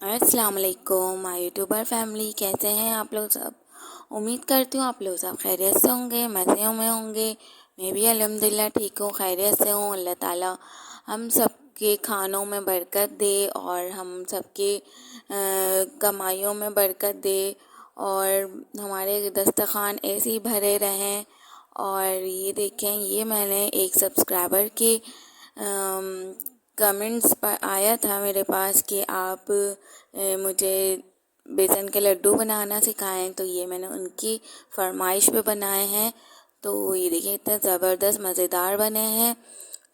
अस्सलाम वालेकुम my YouTuber family, कैसे हैं आप लोग सब। उम्मीद करती हूँ आप लोग सब खैरियत से होंगे, मज़े में होंगे। मैं भी अल्हम्दुलिल्लाह ठीक हूँ, खैरियत से हूँ। अल्लाह ताला हम सबके खानों में बरकत दे और हम सबके कमाइयों में बरकत दे और हमारे दस्तरखान ऐसे ही भरे रहें। और ये देखें, ये मैंने एक सब्सक्राइबर के कमेंट्स पर आया था मेरे पास कि आप मुझे बेसन के लड्डू बनाना सिखाएं, तो ये मैंने उनकी फरमाइश पे बनाए हैं। तो ये देखिए इतने ज़बरदस्त मज़ेदार बने हैं।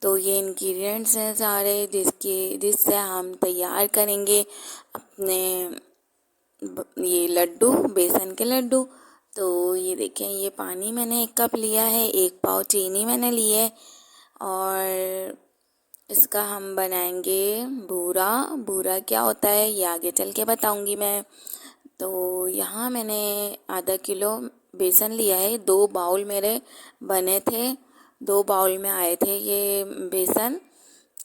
तो ये इंग्रेडिएंट्स हैं सारे जिससे हम तैयार करेंगे अपने ये लड्डू, बेसन के लड्डू। तो ये देखें, ये पानी मैंने 1 कप लिया है, 1 पाव चीनी मैंने ली है और इसका हम बनाएंगे भूरा। भूरा क्या होता है ये आगे चल के बताऊंगी मैं। तो यहाँ मैंने आधा किलो बेसन लिया है, 2 बाउल मेरे बने थे, 2 बाउल में आए थे ये बेसन।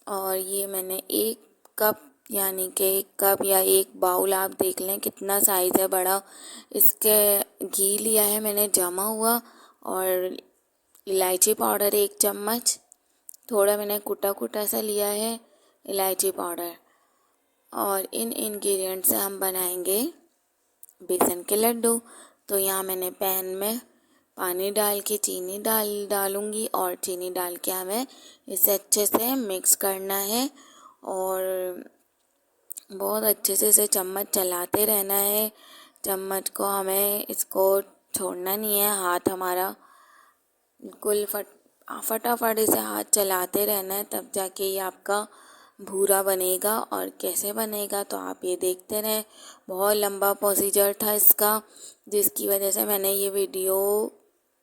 और ये मैंने 1 कप यानी कि 1 कप या 1 बाउल आप देख लें कितना साइज़ है बड़ा, इसके घी लिया है मैंने जमा हुआ। और इलायची पाउडर 1 चम्मच, थोड़ा मैंने कुटा सा लिया है इलायची पाउडर। और इन इंग्रेडिएंट से हम बनाएंगे बेसन के लड्डू। तो यहाँ मैंने पैन में पानी डाल के चीनी डालूंगी और चीनी डाल के हमें इसे अच्छे से मिक्स करना है और बहुत अच्छे से इसे चम्मच चलाते रहना है। चम्मच को हमें इसको छोड़ना नहीं है, हाथ हमारा बिल्कुल फटाफट इसे हाथ चलाते रहना है, तब जाके ये आपका भूरा बनेगा। और कैसे बनेगा तो आप ये देखते रहें। बहुत लंबा प्रोसीजर था इसका, जिसकी वजह से मैंने ये वीडियो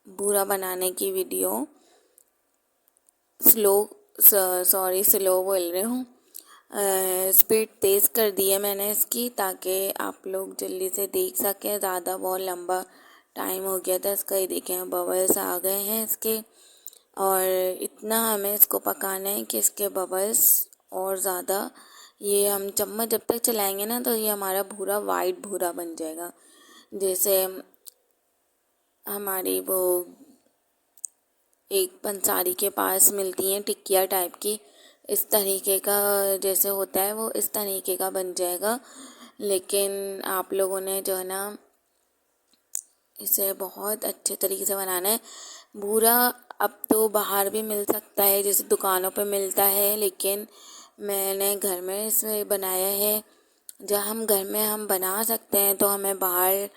भूरा बनाने की वीडियो स्लो बोल रही हूँ, स्पीड तेज़ कर दी है मैंने इसकी, ताकि आप लोग जल्दी से देख सकें। ज़्यादा बहुत लंबा टाइम हो गया था इसका। ये देखें बबल्स आ गए हैं इसके, और इतना हमें इसको पकाना है कि इसके बबल्स और ज़्यादा, ये हम चम्मच जब तक चलाएंगे ना तो ये हमारा भूरा वाइट भूरा बन जाएगा। जैसे हमारी वो एक पंसारी के पास मिलती हैं टिकिया टाइप की, इस तरीके का जैसे होता है वो इस तरीके का बन जाएगा। लेकिन आप लोगों ने जो है ना इसे बहुत अच्छे तरीके से बनाना है। भूरा अब तो बाहर भी मिल सकता है, जैसे दुकानों पे मिलता है, लेकिन मैंने घर में इसे बनाया है। जब हम घर में हम बना सकते हैं तो हमें बाहर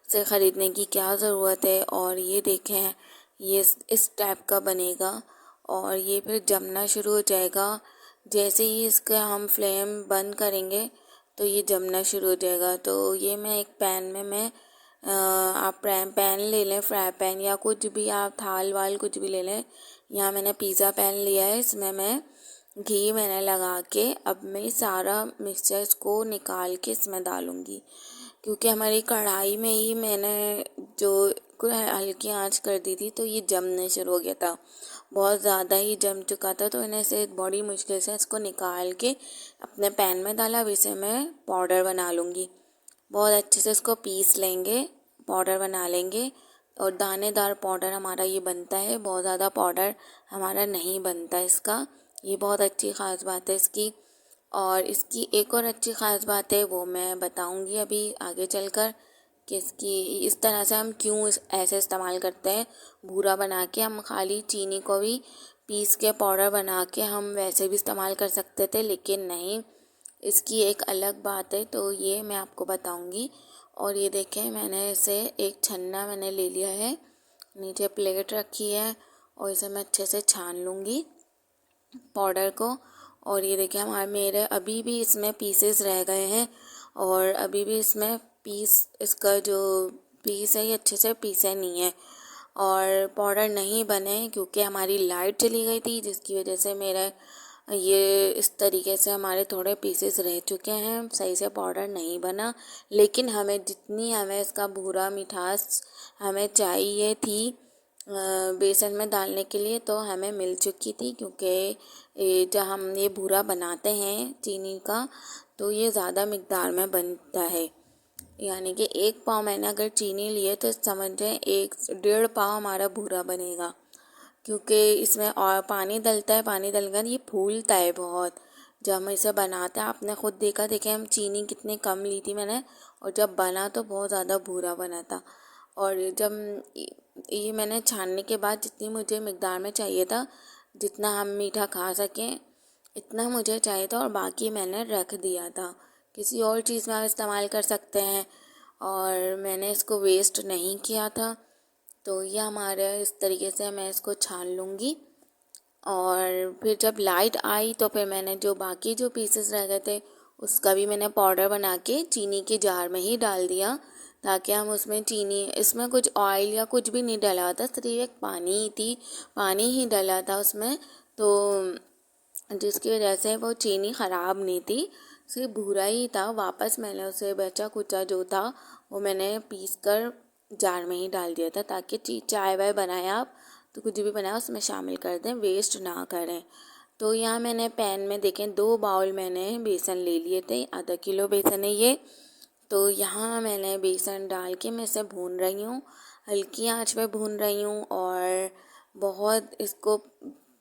से ख़रीदने की क्या ज़रूरत है। और ये देखें, ये इस टाइप का बनेगा और ये फिर जमना शुरू हो जाएगा। जैसे ही इसका हम फ्लेम बंद करेंगे तो ये जमना शुरू हो जाएगा। तो ये मैं एक पैन में आप पैन ले लें, फ्राई पैन या कुछ भी, आप थाल वाल कुछ भी ले लें। यहाँ मैंने पिज़्ज़ा पैन लिया है, इसमें मैं घी मैंने लगा के अब मैं सारा मिक्सचर्स को निकाल के इसमें डालूँगी, क्योंकि हमारी कढ़ाई में ही मैंने जो हल्की आंच कर दी थी तो ये जमने शुरू हो गया था, बहुत ज़्यादा ही जम चुका था। तो इन्हें से बड़ी मुश्किल से इसको निकाल के अपने पैन में डाला। अब इसे मैं पाउडर बना लूँगी, बहुत अच्छे से इसको पीस लेंगे, पाउडर बना लेंगे। और दानेदार पाउडर हमारा ये बनता है, बहुत ज़्यादा पाउडर हमारा नहीं बनता इसका। ये बहुत अच्छी ख़ास बात है इसकी। और इसकी एक और अच्छी ख़ास बात है, वो मैं बताऊंगी अभी आगे चलकर कि इसकी इस तरह से हम क्यों ऐसे इस्तेमाल करते हैं भूरा बना के। हम खाली चीनी को भी पीस के पाउडर बना के हम वैसे भी इस्तेमाल कर सकते थे, लेकिन नहीं, इसकी एक अलग बात है, तो ये मैं आपको बताऊंगी। और ये देखें, मैंने इसे एक छन्ना मैंने ले लिया है, नीचे प्लेट रखी है और इसे मैं अच्छे से छान लूँगी पाउडर को। और ये देखें, हमारे मेरे अभी भी इसमें पीसेस रह गए हैं और अभी भी इसमें इसका जो पीस है ये अच्छे से पीसे नहीं है और पाउडर नहीं बने, क्योंकि हमारी लाइट चली गई थी, जिसकी वजह से मेरा ये इस तरीके से हमारे थोड़े पीसेस रह चुके हैं, सही से पाउडर नहीं बना। लेकिन हमें जितनी हमें इसका भूरा मिठास हमें चाहिए थी बेसन में डालने के लिए, तो हमें मिल चुकी थी। क्योंकि जब हम ये भूरा बनाते हैं चीनी का, तो ये ज़्यादा मिक़दार में बनता है। यानी कि 1 पाव मैंने अगर चीनी लिए तो समझें 1 1.5 पाव हमारा भूरा बनेगा, क्योंकि इसमें और पानी डलता है। पानी डलकर ये फूलता है बहुत जब हम इसे बनाते हैं। आपने खुद देखा, देखे हम चीनी कितनी कम ली थी मैंने, और जब बना तो बहुत ज़्यादा भूरा बना था। और जब ये मैंने छानने के बाद जितनी मुझे मिक़दार में चाहिए था, जितना हम मीठा खा सकें इतना मुझे चाहिए था, और बाकी मैंने रख दिया था। किसी और चीज़ में आप इस्तेमाल कर सकते हैं, और मैंने इसको वेस्ट नहीं किया था। तो ये हमारे इस तरीके से मैं इसको छान लूँगी। और फिर जब लाइट आई तो फिर मैंने जो बाकी जो पीसेस रह गए थे उसका भी मैंने पाउडर बना के चीनी के जार में ही डाल दिया, ताकि हम उसमें चीनी, इसमें कुछ ऑयल या कुछ भी नहीं डला था, सिर्फ एक पानी ही डला था उसमें। तो जिसकी वजह से वो चीनी ख़राब नहीं थी, सिर्फ भूरा ही था। वापस मैंने उसे बचा कुचा जो था वो मैंने पीस कर जार में ही डाल दिया था, ताकि चाय वाय बनाए आप तो कुछ भी बनाए उसमें शामिल कर दें, वेस्ट ना करें। तो यहाँ मैंने पैन में देखें 2 बाउल मैंने बेसन ले लिए थे, आधा किलो बेसन है ये। तो यहाँ मैंने बेसन डाल के मैं इसे भून रही हूँ, हल्की आंच पे भून रही हूँ। और बहुत इसको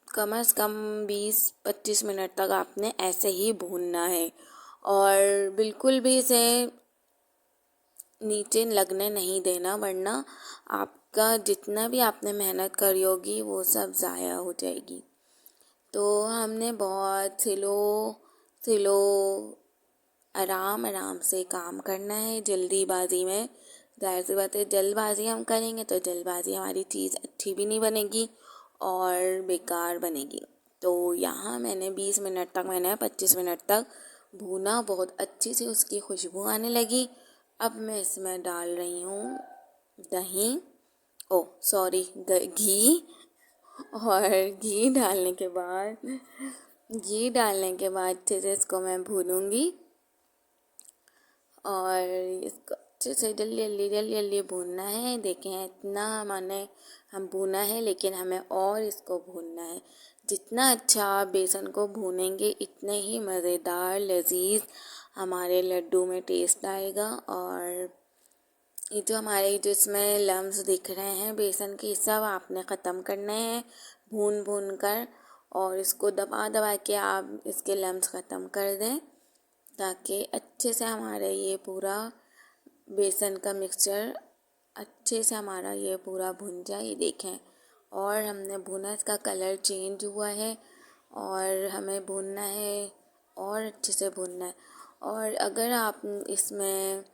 कम से कम 20-25 मिनट तक आपने ऐसे ही भूनना है, और बिल्कुल भी इसे नीचे लगने नहीं देना, वरना आपका जितना भी आपने मेहनत करी होगी वो सब ज़ाया हो जाएगी। तो हमने बहुत स्लो आराम आराम से काम करना है, जल्दीबाजी में। जाहिर सी बात है, जल्दबाजी हम करेंगे तो जल्दबाजी हमारी चीज़ अच्छी भी नहीं बनेगी और बेकार बनेगी। तो यहाँ मैंने 20 मिनट तक, मैंने 25 मिनट तक भूना, बहुत अच्छी सी उसकी खुशबू आने लगी। अब मैं इसमें डाल रही हूँ दही, घी। और घी डालने के बाद अच्छे से इसको मैं भूनूंगी, और इसको अच्छे से जल्दी जल्दी भूनना है। देखें इतना हम भूना है, लेकिन हमें और इसको भूनना है। जितना अच्छा आप बेसन को भूनेंगे इतने ही मज़ेदार लजीज हमारे लड्डू में टेस्ट आएगा। और ये जो हमारे जिसमें लम्स दिख रहे हैं बेसन के, सब आपने ख़त्म करने हैं भून कर, और इसको दबा दबा के आप इसके लम्स ख़त्म कर दें, ताकि अच्छे से हमारे ये पूरा बेसन का मिक्सचर अच्छे से हमारा ये पूरा भुन जाए। ये देखें, और हमने भुना, इसका कलर चेंज हुआ है, और हमें भुनना है और अच्छे से भुनना है। और अगर आप इसमें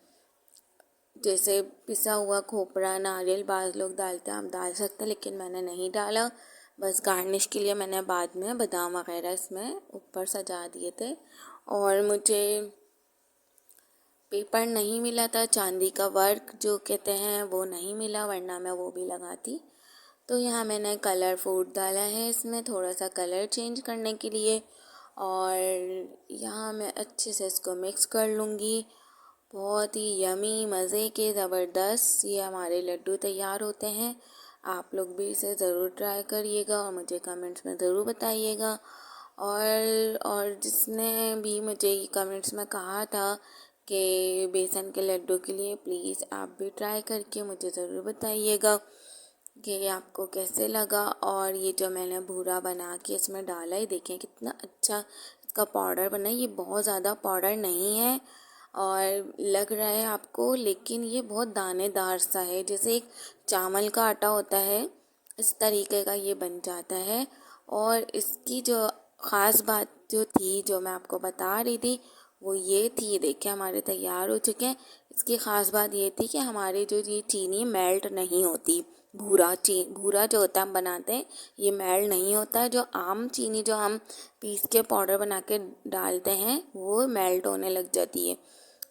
जैसे पिसा हुआ खोपरा, नारियल बाज़ लोग डालते हैं, आप डाल सकते हैं, लेकिन मैंने नहीं डाला। बस गार्निश के लिए मैंने बाद में बादाम वगैरह इसमें ऊपर सजा दिए थे। और मुझे पेपर नहीं मिला था, चांदी का वर्क जो कहते हैं वो नहीं मिला, वरना मैं वो भी लगाती। तो यहाँ मैंने कलर फूड डाला है इसमें, थोड़ा सा कलर चेंज करने के लिए। और यहाँ मैं अच्छे से इसको मिक्स कर लूँगी। बहुत ही यमी, मज़े के, ज़बरदस्त ये हमारे लड्डू तैयार होते हैं। आप लोग भी इसे ज़रूर ट्राई करिएगा और मुझे कमेंट्स में ज़रूर बताइएगा। और जिसने भी मुझे कमेंट्स में कहा था कि बेसन के लड्डू के लिए, प्लीज़ आप भी ट्राई करके मुझे ज़रूर बताइएगा कि आपको कैसे लगा। और ये जो मैंने भूरा बना के इसमें डाला है, देखें कितना अच्छा इसका पाउडर बना है। ये बहुत ज़्यादा पाउडर नहीं है और लग रहा है आपको, लेकिन ये बहुत दानेदार सा है, जैसे एक चावल का आटा होता है इस तरीके का ये बन जाता है। और इसकी जो ख़ास बात जो थी, जो मैं आपको बता रही थी, वो ये थी, ये देखिए हमारे तैयार हो चुके हैं। इसकी ख़ास बात ये थी कि हमारी जो ये चीनी मेल्ट नहीं होती। भूरा जो होता है हम बनाते हैं, ये मेल्ट नहीं होता है। जो आम चीनी जो हम पीस के पाउडर बना के डालते हैं वो मेल्ट होने लग जाती है,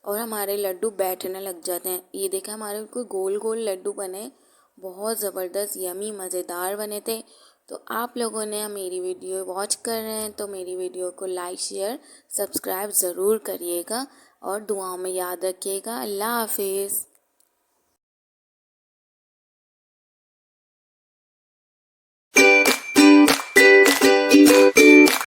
और हमारे लड्डू बैठने लग जाते हैं। ये देखा, हमारे कोई गोल गोल लड्डू बने, बहुत ज़बरदस्त यमी मज़ेदार बने थे। तो आप लोगों ने मेरी वीडियो वॉच कर रहे हैं तो मेरी वीडियो को लाइक, शेयर, सब्सक्राइब ज़रूर करिएगा, और दुआओं में याद रखिएगा। अल्लाह हाफिज़।